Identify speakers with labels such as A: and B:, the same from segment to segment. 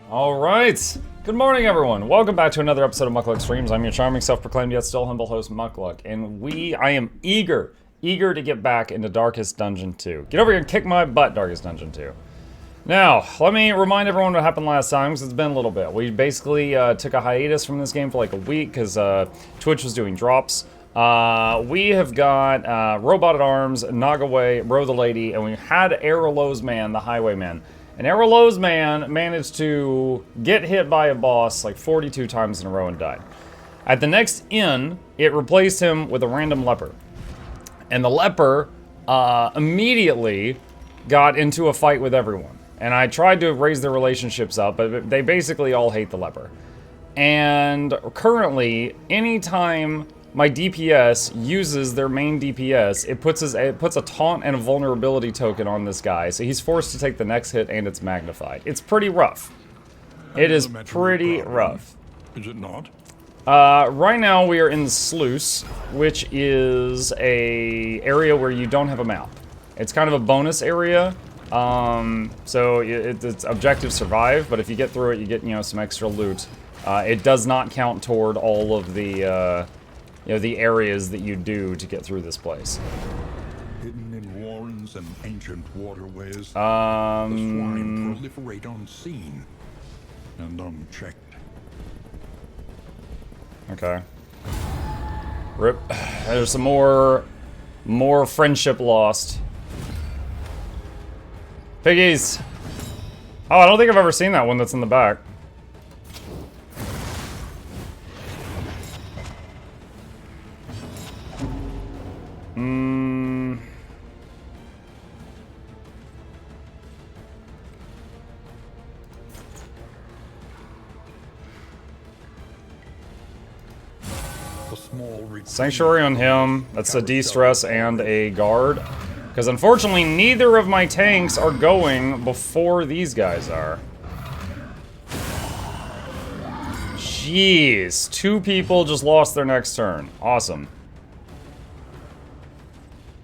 A: All right. Good morning, everyone. Welcome back to another episode of Mukluk Streams. I'm your charming, self-proclaimed yet still humble host, Mukluk, and I am eager to get back into Darkest Dungeon 2. Get over here and kick my butt, Darkest Dungeon 2. Now, let me remind everyone what happened last time, because it's been a little bit. We basically took a hiatus from this game for like a week, because Twitch was doing drops. We have got Robot at Arms, Nagaway, Ro the Lady, and we had Arrowlow's Man, the Highwayman. And Arrowlow's Man managed to get hit by a boss like 42 times in a row and died. At the next inn, it replaced him with a random leper. And the leper immediately got into a fight with everyone. And I tried to raise their relationships up, but they basically all hate the leper. And currently, anytime my DPS uses their main DPS, it puts a taunt and a vulnerability token on this guy, so he's forced to take the next hit and it's magnified. It's pretty rough. It is pretty rough.
B: Is it not?
A: Right now we are in the Sluice, which is a area where you don't have a map. It's kind of a bonus area. So it's objective survive, but if you get through it, you get, you know, some extra loot. It does not count toward all of the, you know, the areas that you do to get through this place.
B: Hidden in warrens and ancient waterways, the swine proliferate unseen and unchecked.
A: Okay. Rip. There's some more friendship lost. Piggies! Oh, I don't think I've ever seen that one that's in the back. Sanctuary on him. That's a de-stress and a guard. Because unfortunately, neither of my tanks are going before these guys are. Jeez. 2 people just lost their next turn. Awesome.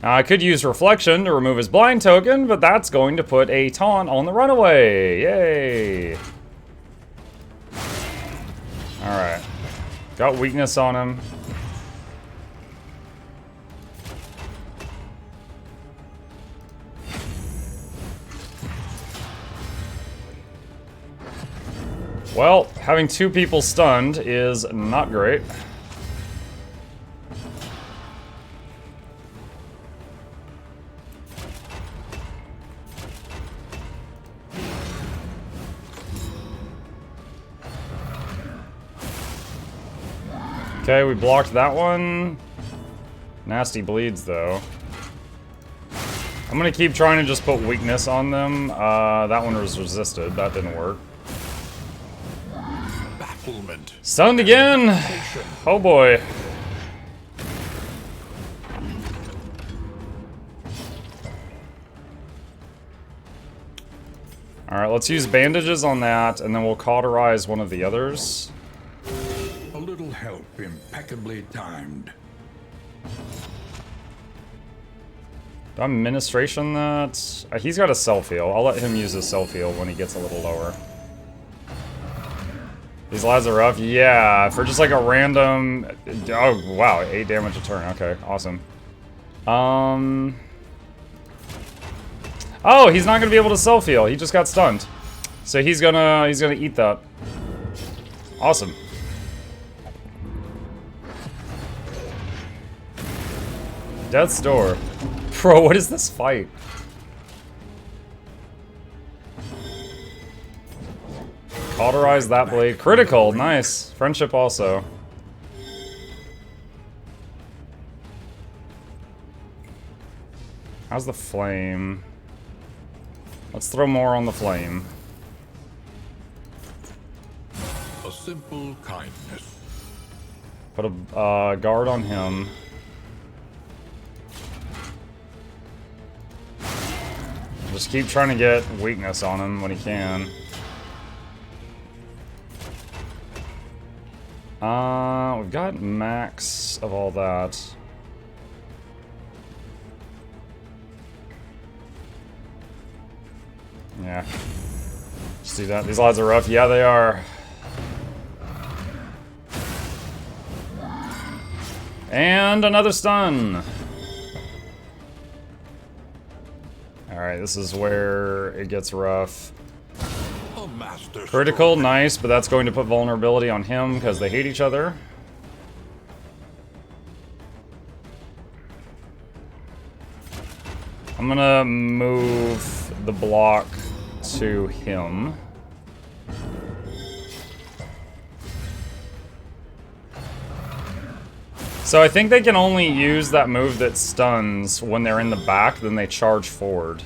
A: Now, I could use Reflection to remove his blind token, but that's going to put a taunt on the runaway. Yay. Alright. Got weakness on him. Well, having 2 people stunned is not great. Okay, we blocked that one. Nasty bleeds, though. I'm gonna keep trying to just put weakness on them. That one was resisted. That didn't work. Stunned again! Oh boy. Alright, let's use bandages on that, and then we'll cauterize one of the others.
B: A little help impeccably timed.
A: Do I administration that? He's got a self-heal. I'll let him use his self-heal when he gets a little lower. These lads are rough. Yeah, for just like a random... Oh, wow. 8 damage a turn. Okay, awesome. Oh, he's not going to be able to self-heal. He just got stunned. So he's gonna eat that. Awesome. Death's Door. Bro, what is this fight? Cauterize that blade. Critical, nice. Friendship also. How's the flame? Let's throw more on the flame.
B: A simple kindness.
A: Put a guard on him. Just keep trying to get weakness on him when he can. We've got max of all that. Yeah. See that? These odds are rough. Yeah, they are. And another stun. Alright, this is where it gets rough.
B: A master
A: Critical,
B: stroke.
A: nice, but that's going to put vulnerability on him because they hate each other. I'm gonna move the block to him. So I think they can only use that move that stuns when they're in the back, then they charge forward.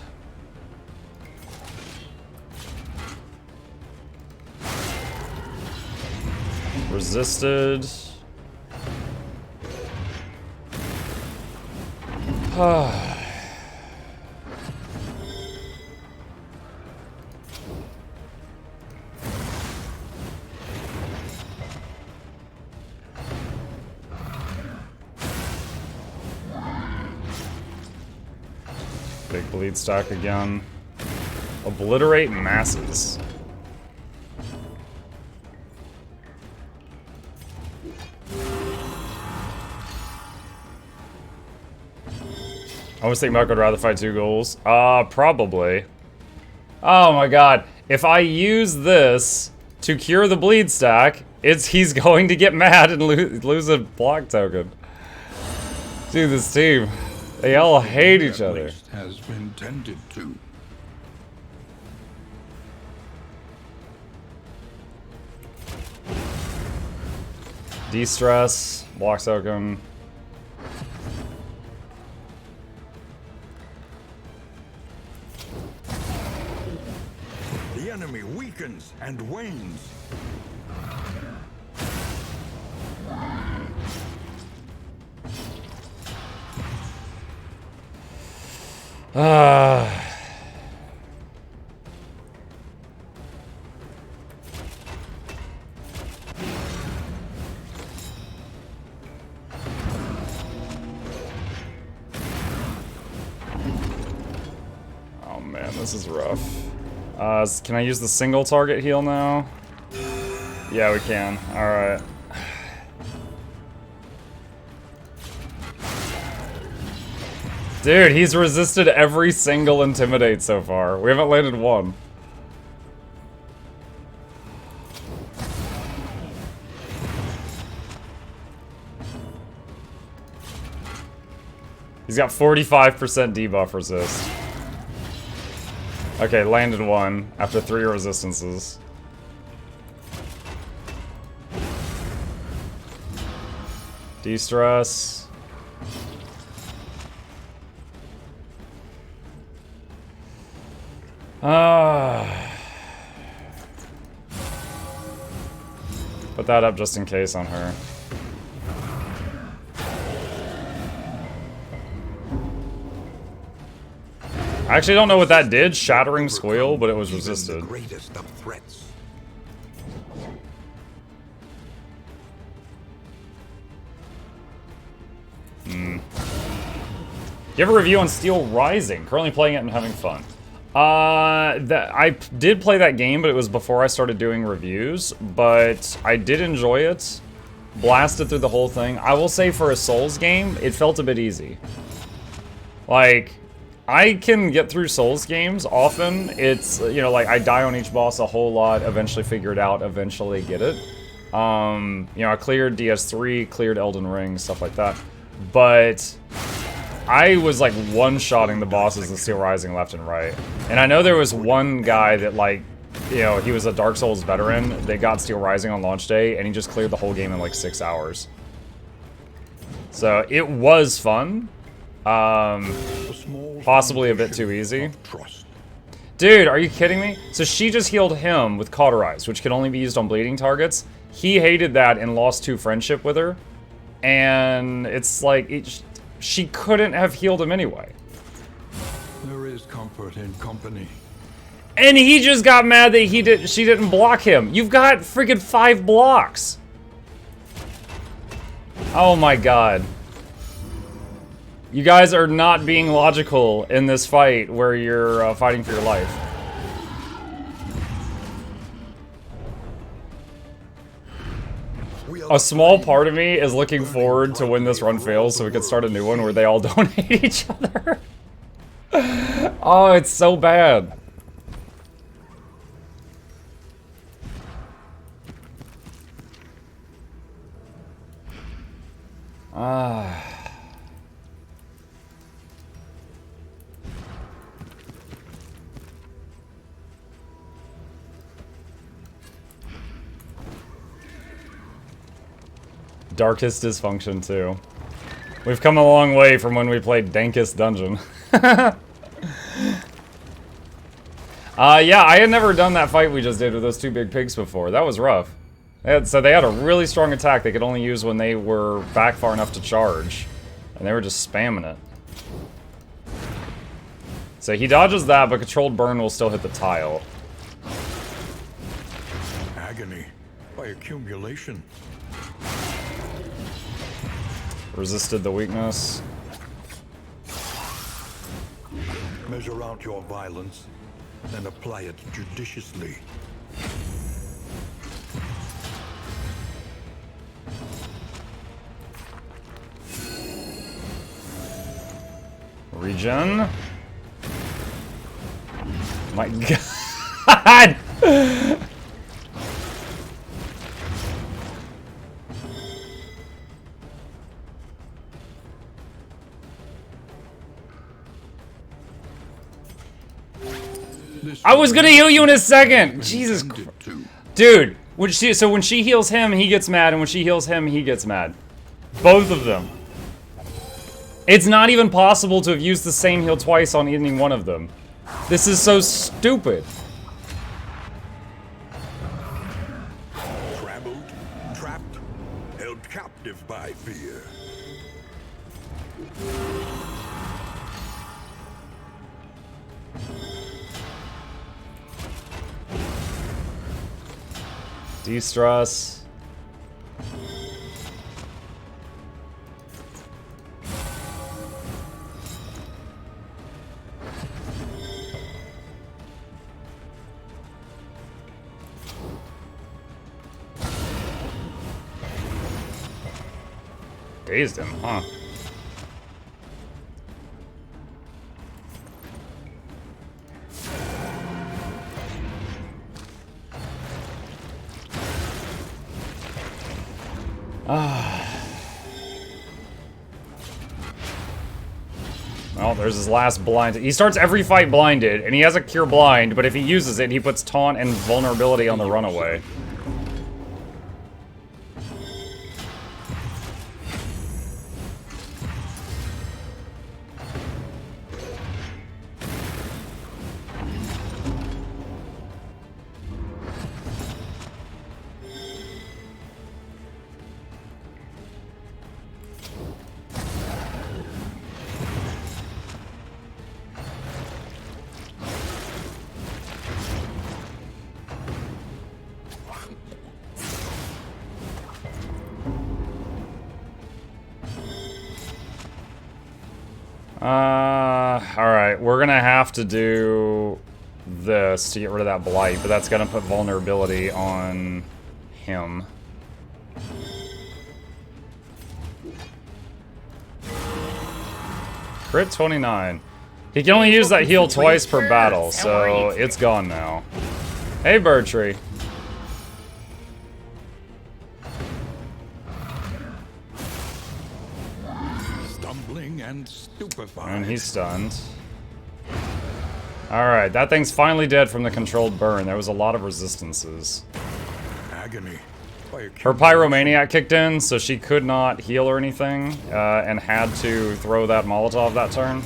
A: Resisted. Big bleed stack again. Obliterate masses. I always think Muck would rather fight 2 ghouls. Probably. Oh my god. If I use this to cure the bleed stack, he's going to get mad and lose a block token. Dude, this team. They all hate each
B: At
A: other.
B: least has been tended to.
A: De-stress, block token.
B: The enemy weakens and wanes.
A: Oh man, this is rough. Can I use the single target heal now? Yeah, we can. Alright. Dude, he's resisted every single intimidate so far. We haven't landed one. He's got 45% debuff resist. Okay, landed one after 3 resistances. De-stress. Put that up just in case on her. I actually don't know what that did, shattering squeal, but it was resisted.
B: The greatest of threats.
A: Give a review on Steel Rising. Currently playing it and having fun. I did play that game, but it was before I started doing reviews. But I did enjoy it. Blasted through the whole thing. I will say for a Souls game, it felt a bit easy. Like, I can get through Souls games often. It's, you know, like I die on each boss a whole lot, eventually figure it out, eventually get it. You know, I cleared DS3, cleared Elden Ring, stuff like that. But I was like one-shotting the bosses in Steel Rising left and right. And I know there was one guy that like, you know, he was a Dark Souls veteran that got Steel Rising on launch day and he just cleared the whole game in like 6 hours. So it was fun. Possibly a bit too easy. Dude, are you kidding me? So she just healed him with Cauterize, which can only be used on bleeding targets. He hated that and lost 2 friendship with her. And it's like, she couldn't have healed him anyway.
B: There is comfort in company.
A: And he just got mad that she didn't block him. You've got freaking 5 blocks. Oh my god. You guys are not being logical in this fight where you're fighting for your life. A small part of me is looking forward to when this run fails so we can start a new one where they all don't hate each other. Oh, it's so bad. Darkest Dysfunction, too. We've come a long way from when we played Dankest Dungeon. Yeah, I had never done that fight we just did with those two big pigs before. That was rough. So they had a really strong attack they could only use when they were back far enough to charge. And they were just spamming it. So he dodges that, but Controlled Burn will still hit the tile.
B: Agony by accumulation.
A: Resisted the weakness.
B: Measure out your violence and apply it judiciously.
A: Regen. My God. I was gonna heal you in a second. Jesus Christ. Dude, when she heals him, he gets mad, and when she heals him, he gets mad. Both of them. It's not even possible to have used the same heal twice on any one of them. This is so stupid.
B: Trampled, trapped, held captive by fear.
A: De-stress. Dazed him, huh? Well, there's his last blind. He starts every fight blinded, and he has a Cure Blind, but if he uses it, he puts Taunt and Vulnerability on the Runaway. Alright, we're gonna have to do this to get rid of that Blight, but that's gonna put Vulnerability on him. Crit 29. He can only use that heal twice per battle, so it's gone now. Hey, Birdtree.
B: And stupefied.
A: And he's stunned. Alright, that thing's finally dead from the Controlled Burn. There was a lot of resistances.
B: Agony.
A: Her Pyromaniac kicked in, so she could not heal or anything, and had to throw that Molotov that turn.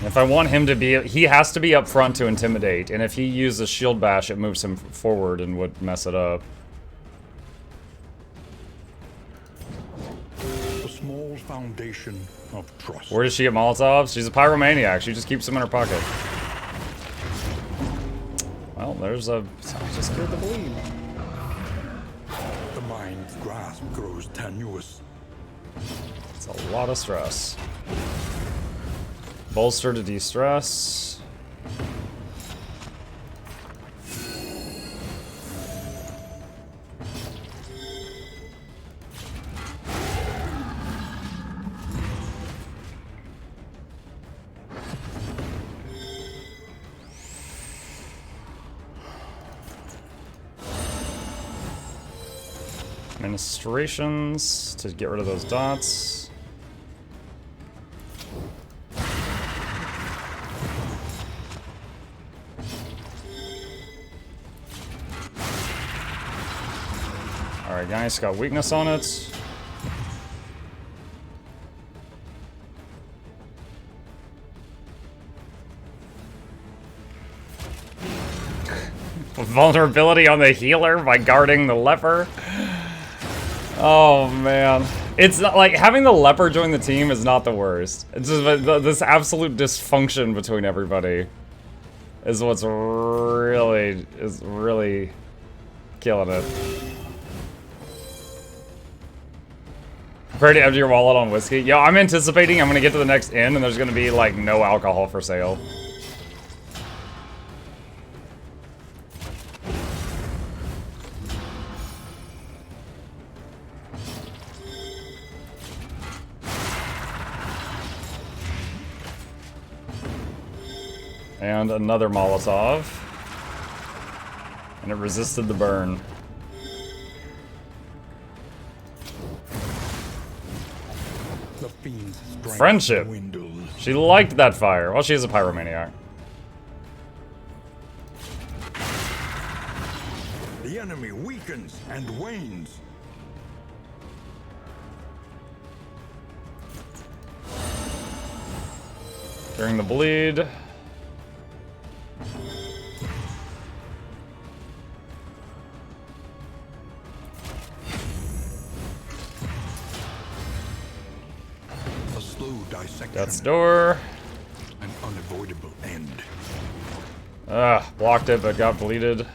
A: If I want him to be, he has to be up front to intimidate, and if he uses Shield Bash, it moves him forward and would mess it up.
B: small foundation of trust.
A: Where does she get Molotovs? She's a pyromaniac. She just keeps them in her pocket. Well, there's a... Just cleared the bleed.
B: The mind's grasp grows tenuous.
A: It's a lot of stress. Bolster to de-stress. Administrations to get rid of those dots. Alright, guys, got weakness on it. Vulnerability on the healer by guarding the leper. Oh man, it's not like having the leper join the team is not the worst. It's just this absolute dysfunction between everybody is what's really killing it. Prepare to empty your wallet on whiskey. Yo, I'm anticipating I'm gonna get to the next inn and there's gonna be like no alcohol for sale. And another Molotov. And it resisted the burn.
B: The fiend's strength
A: Friendship.
B: dwindles.
A: She liked that fire. Well, she is a pyromaniac.
B: The enemy weakens and wanes.
A: During the bleed.
B: A slow dissection.
A: Death's door.
B: An unavoidable end.
A: Blocked it, but got bleeded.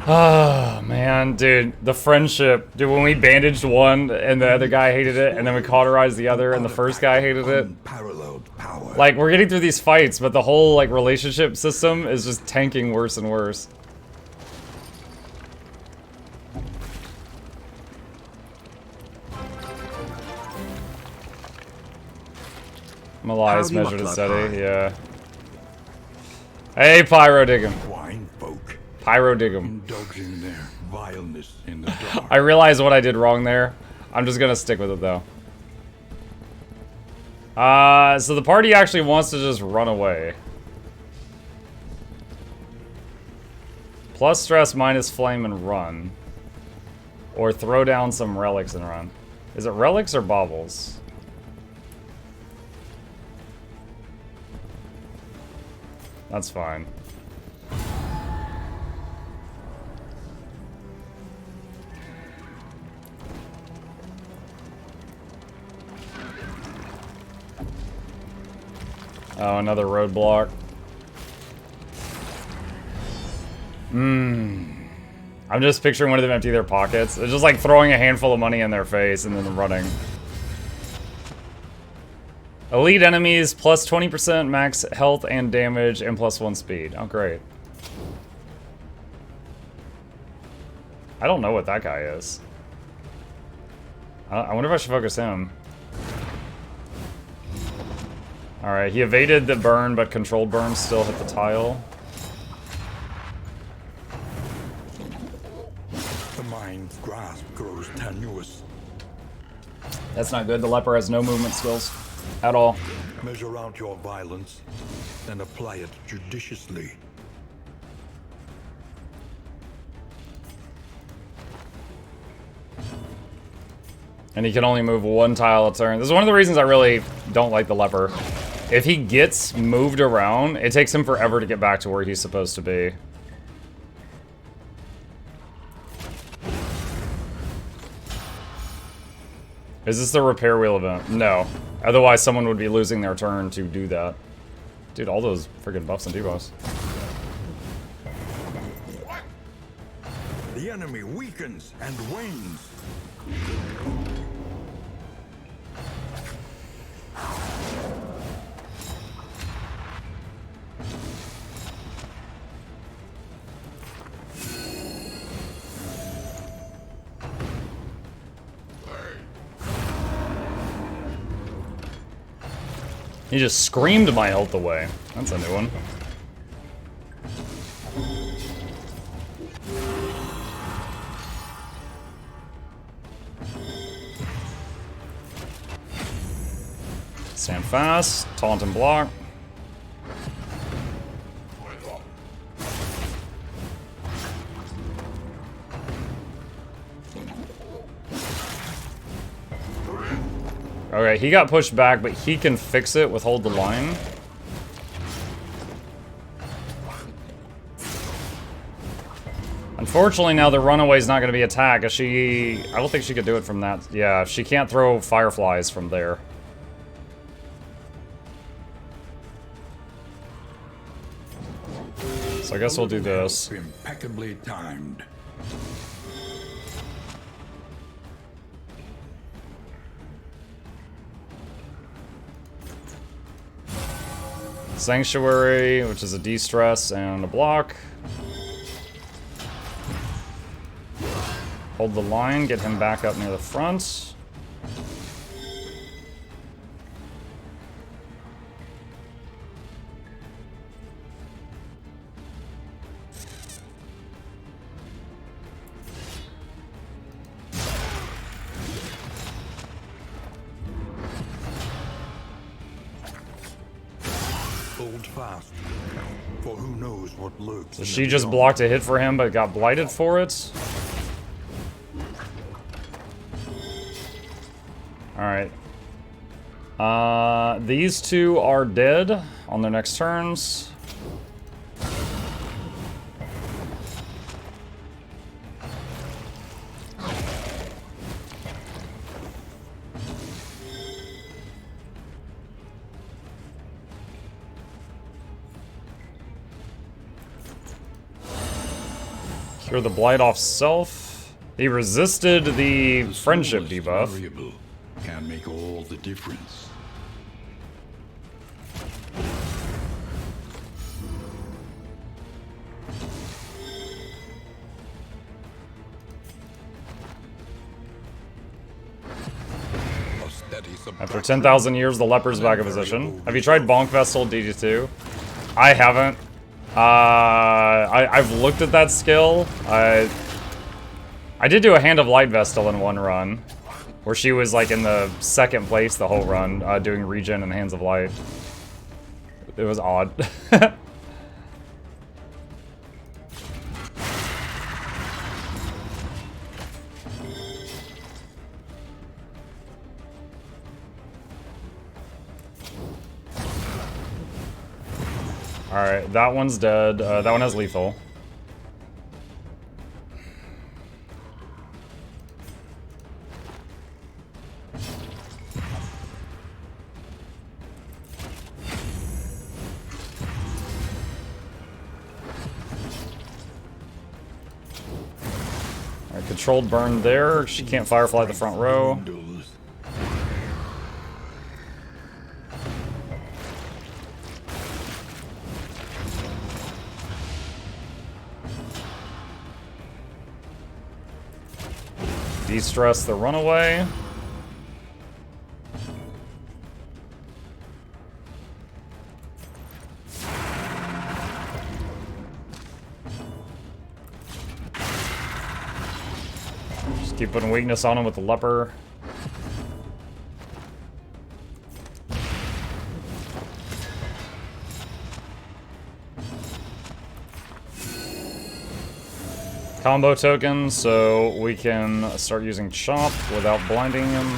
A: Oh, man, dude. The friendship. Dude, when we bandaged one and the other guy hated it, and then we cauterized the other and the first guy hated it.
B: Unparalleled power.
A: Like, we're getting through these fights, but the whole, like, relationship system is just tanking worse and worse. Malai's measured and steady, yeah. Hey, Pyro, dig him.
B: Swine folk
A: Pyro, dig him.
B: indulging their vileness in the dark.
A: I realize what I did wrong there. I'm just gonna stick with it, though. So the party actually wants to just run away. Plus stress, minus flame, and run. Or throw down some relics and run. Is it relics or baubles? That's fine. Oh, another roadblock. I'm just picturing one of them empty their pockets. It's just like throwing a handful of money in their face and then running. Elite enemies, plus 20% max health and damage, and plus 1 speed. Oh, great. I don't know what that guy is. I wonder if I should focus him. Alright, he evaded the burn, but controlled burn still hit the tile.
B: The mind's grasp grows tenuous.
A: That's not good. The leper has no movement skills at all.
B: Measure out your violence and apply it judiciously.
A: And he can only move 1 tile a turn. This is one of the reasons I really don't like the leper. If he gets moved around, it takes him forever to get back to where he's supposed to be. Is this the repair wheel event? No. Otherwise, someone would be losing their turn to do that. Dude, all those friggin' buffs and debuffs.
B: The enemy weakens and wanes.
A: He just screamed my health away. That's a new one. Stand fast, taunt and block. Okay, he got pushed back, but he can fix it with hold the line. Unfortunately, now the runaway's not going to be attacked. I don't think she could do it from that. Yeah, she can't throw fireflies from there. So I guess we'll do this.
B: Impeccably timed.
A: Sanctuary, which is a de-stress and a block. Hold the line, get him back up near the front.
B: Hold fast, for who knows what lurks.
A: So she just blocked a hit for him, but got blighted for it. Alright. These two are dead on their next turns. Cure the blight off self. He resisted the friendship debuff.
B: Variable can make all the difference.
A: After 10,000 years, the leper's back in position. Have you tried Bonk Vestal DG2? I haven't. I've looked at that skill. I did do a Hand of Light Vestal in one run, where she was like in the second place the whole run, doing regen and Hands of Light. It was odd. Alright, that one's dead. That one has lethal. Alright, controlled burn there. She can't firefly the front row. De-stress the runaway. Just keep putting weakness on him with the leper. Combo token, so we can start using Chop without blinding him.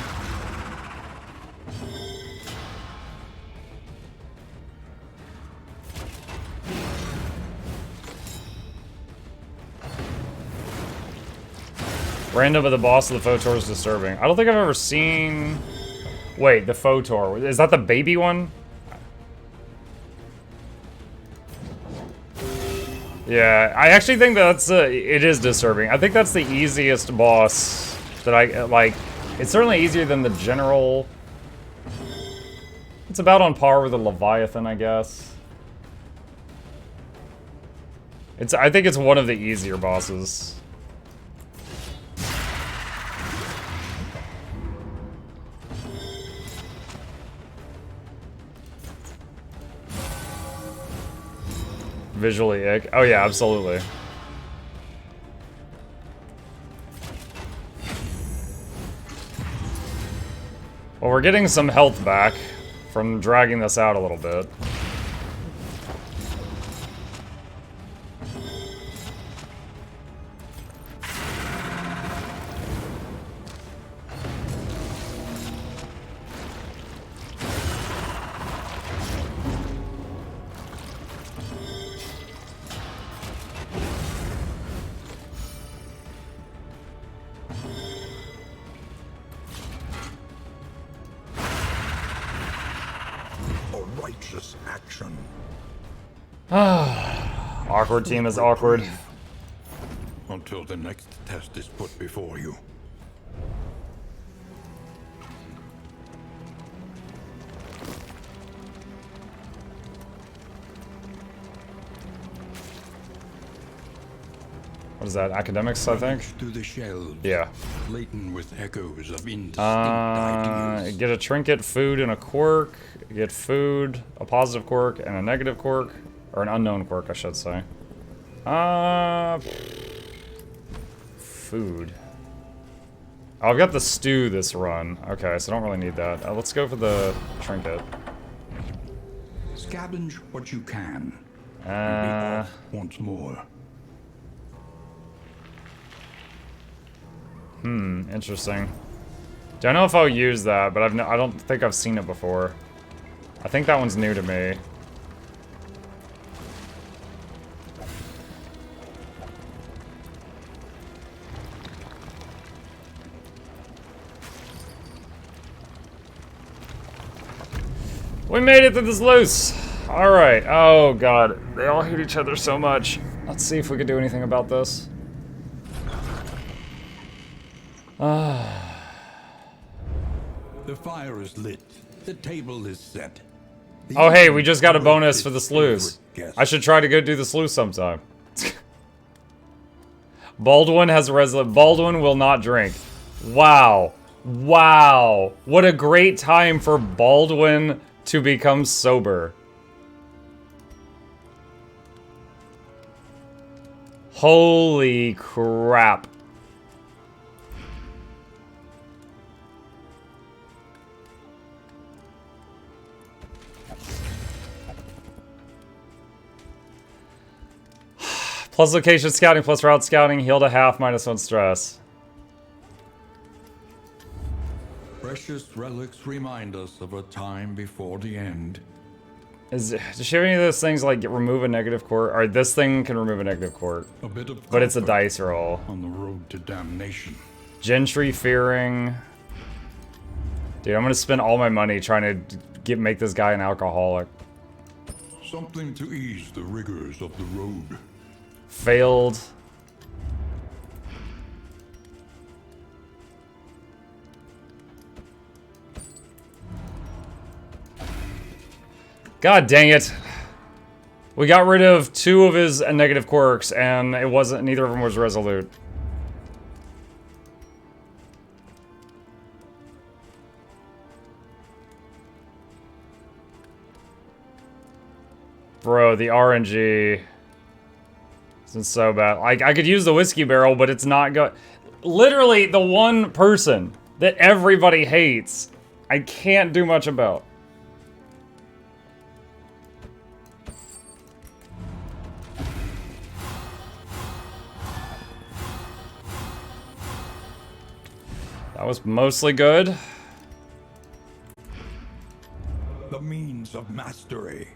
A: Random, but the boss of the Photor is disturbing. I don't think I've ever seen... Wait, the Photor. Is that the baby one? Yeah, I actually think that's... it is disturbing. I think that's the easiest boss that I... Like, it's certainly easier than the general... It's about on par with the Leviathan, I guess. I think it's one of the easier bosses. Visually ick. Oh yeah, absolutely. Well, we're getting some health back from dragging this out a little bit.
B: Righteous action.
A: Awkward team is awkward.
B: Until the next test is put before you.
A: What is that? Academics, I think?
B: To the shelves,
A: Yeah.
B: laden with echoes of indistinct ideas.
A: Get a trinket, food, and a quirk. Get food, a positive quirk, and a negative quirk. Or an unknown quirk, I should say. Food. Oh, I've got the stew this run. Okay, so I don't really need that. Let's go for the trinket.
B: Scavenge what you can. And be off once more.
A: Interesting. Don't know if I'll use that, but I don't think I've seen it before. I think that one's new to me. We made it to this loose. All right. Oh god, they all hate each other so much. Let's see if we can do anything about this.
B: The fire is lit. The table is set.
A: Oh hey, we just got a bonus for the sluice. I should try to go do the sluice sometime. Baldwin has a resolute. Baldwin will not drink. Wow. Wow. What a great time for Baldwin to become sober. Holy crap. Plus location scouting, plus route scouting, healed a half, -1 stress.
B: Precious relics remind us of a time before the end.
A: Does she have any of those things like remove a negative quirk? Or this thing can remove a negative quirk.
B: A bit of
A: But it's a
B: comfort
A: dice roll.
B: on the road to damnation.
A: Gentry fearing. Dude, I'm gonna spend all my money trying to make this guy an alcoholic.
B: Something to ease the rigors of the road.
A: Failed. God dang it. We got rid of 2 of his negative quirks, and neither of them was resolute. Bro, the RNG isn't so bad. Like, I could use the whiskey barrel, but it's not good. Literally, the one person that everybody hates, I can't do much about. That was mostly good.
B: The means of mastery.